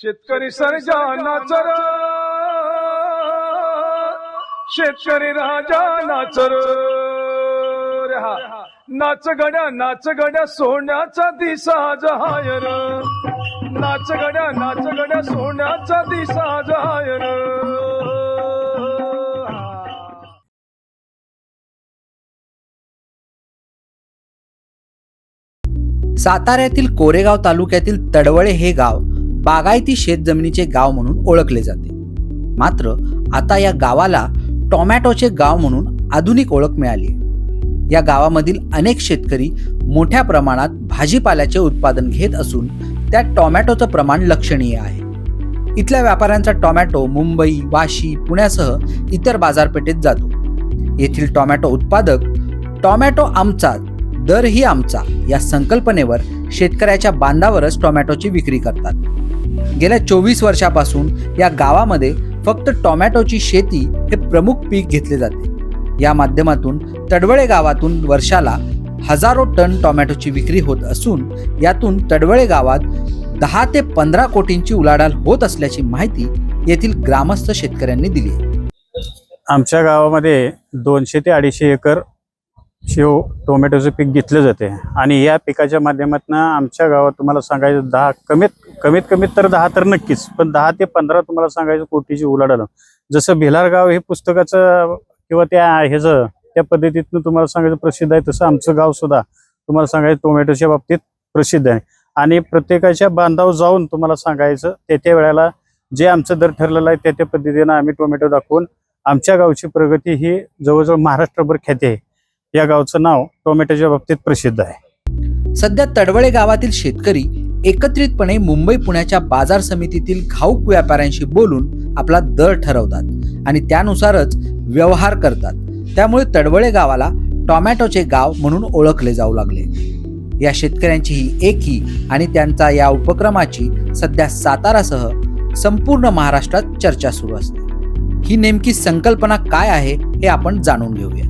शेतकरी सर्जा नाचर, शेतकरी राजा नाचर, नाच गड्या सोन्याचा दिसा जहायर, नाच गड्या सोन्याचा दिसा जहायर. साताऱ्यातील कोरेगाव तालुक्यातील तडवळे हे गाव बागायती शेतजमिनीचे गाव म्हणून ओळखले जाते. मात्र आता या गावाला टोमॅटोचे गाव म्हणून आधुनिक ओळख मिळाली. या गावामधील अनेक शेतकरी मोठ्या प्रमाणात भाजीपाल्याचे उत्पादन घेत असून त्यात टोमॅटोचं प्रमाण लक्षणीय आहे. इथल्या व्यापाऱ्यांचा टोमॅटो मुंबई, वाशी, पुण्यासह इतर बाजारपेठेत जातो. येथील टोमॅटो उत्पादक टोमॅटो आमचा दरही आमचा या संकल्पनेवर शेतकऱ्याच्या बांधावरच टोमॅटोची विक्री करतात. गेल्या 24 वर्षापासून या गावामध्ये फक्त टोमॅटोची शेती हे प्रमुख पीक घेतले जाते. या माध्यमातून तडवळे गावातून वर्षाला हजारो टन टोमॅटोची विक्री होत असून यातून तडवळे गावात 10 ते 15 कोटींची उलाढाल होत असल्याची माहिती येथील ग्रामस्थ शेतकऱ्यांनी दिली. आमच्या गावामध्ये 200 ते 250 एकर टोमॅटोचं पीक घेतलं जाते आणि या पिकाच्या माध्यमातून आमच्या गावात तुम्हाला सांगायचं 10 तर 10 तर नक्कीच, पण 10 ते 15 तुम्हाला सांगायचं कोटीची उलाढाल. जसं भिलार गाव हे पुस्तकाचं किंवा त्या पद्धतीतून तुम्हाला सांगायचं प्रसिद्ध आहे, तसं आमचं गाव सुद्धा तुम्हाला सांगायचं टोमॅटोच्या बाबतीत प्रसिद्ध आहे. आणि प्रत्येकाच्या बांधावर जाऊन तुम्हाला सांगायचं त्या वेळेला जे आमचं दर ठरलेलं आहे त्या पद्धतीनं आम्ही टोमॅटो दाखवून आमच्या गावची प्रगती ही जवळजवळ महाराष्ट्रभर ख्याती आहे. या गावचं नाव टोमॅटोच्या बाबतीत प्रसिद्ध आहे. सध्या तडवळे गावातील शेतकरी एकत्रितपणे मुंबई पुण्याच्या बाजार समितीतील घाऊक व्यापाऱ्यांशी बोलून आपला दर ठरवतात आणि त्यानुसारच व्यवहार करतात. त्यामुळे तडवळे गावाला टोमॅटोचे गाव म्हणून ओळखले जाऊ लागले. या शेतकऱ्यांची ही एकी आणि त्यांचा या उपक्रमाची सध्या सातारासह संपूर्ण महाराष्ट्रात चर्चा सुरू असते. ही नेमकी संकल्पना काय आहे हे आपण जाणून घेऊया.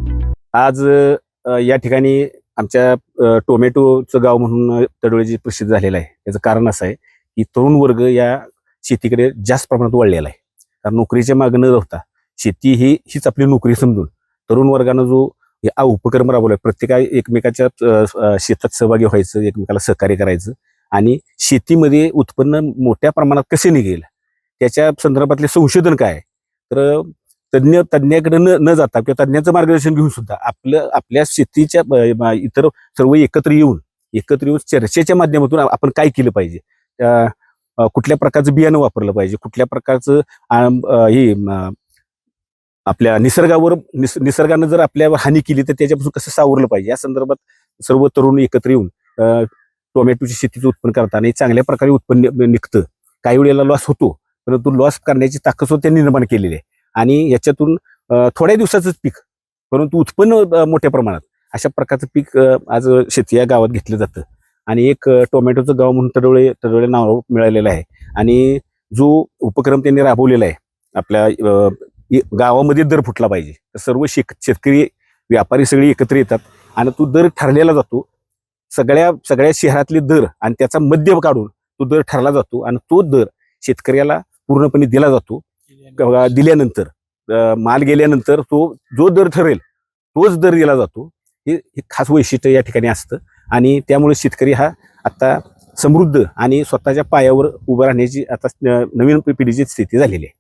आज या ठिकाणी आमच्या टोमॅटोचं गाव म्हणून तडवळे प्रसिद्ध झालेलं आहे. याचं कारण असं आहे की तरुण वर्ग या शेतीकडे जास्त प्रमाणात वळलेला आहे. कारण नोकरीच्या मागे न राहता शेती हीच आपली नोकरी समजून तरुण वर्गानं जो हा उपक्रम राबवला, प्रत्येका एकमेकाच्या शेतात सहभागी व्हायचं, एकमेकाला सहकार्य करायचं आणि शेतीमध्ये उत्पन्न मोठ्या प्रमाणात कसे निघेल त्याच्या संदर्भातले संशोधन काय, तर तज्ञाकडे न जाता किंवा तज्ञाचं मार्गदर्शन घेऊन सुद्धा आपल्या शेतीच्या इतर सर्व एकत्र येऊन चर्चेच्या माध्यमातून आपण काय केलं पाहिजे, कुठल्या प्रकारचं बियाणं वापरलं पाहिजे, कुठल्या प्रकारचं आपल्या निसर्गानं जर आपल्यावर हानी केली तर त्याच्यापासून कसं सावरलं पाहिजे, या संदर्भात सर्व तरुण एकत्र येऊन टोमॅटोची शेतीचं उत्पन्न करताना चांगल्या प्रकारे उत्पन्न निघतं. काही वेळेला लॉस होतो, परंतु लॉस करण्याची ताकद सुद्धा त्यांनी निर्माण केलेली आहे आणि याच्यातून थोड्या दिवसाचंच पीक परंतु उत्पन्न मोठ्या प्रमाणात अशा प्रकारचं पीक आज शेती या गावात घेतलं जातं. आणि एक टोमॅटोचं गाव म्हणून तडवळे नाव मिळालेलं आहे. आणि जो उपक्रम त्यांनी राबवलेला आहे, आपल्या गावामध्ये दर फुटला पाहिजे, तर सर्व शेतकरी व्यापारी सगळे एकत्र येतात आणि तो दर ठरलेला जातो. सगळ्या शहरातले दर आणि त्याचा मध्य काढून तो दर ठरला जातो आणि तो दर शेतकऱ्याला पूर्णपणे दिला जातो. दिल्यानंतर माल गेल्यानंतर तो जो दर ठरेल तोच दर दिला जातो. हे खास वैशिष्ट्य या ठिकाणी असतं आणि त्यामुळे शेतकरी हा आता समृद्ध आणि स्वतःच्या पायावर उभं राहण्याची आता नवीन पिढीची स्थिती झालेली आहे.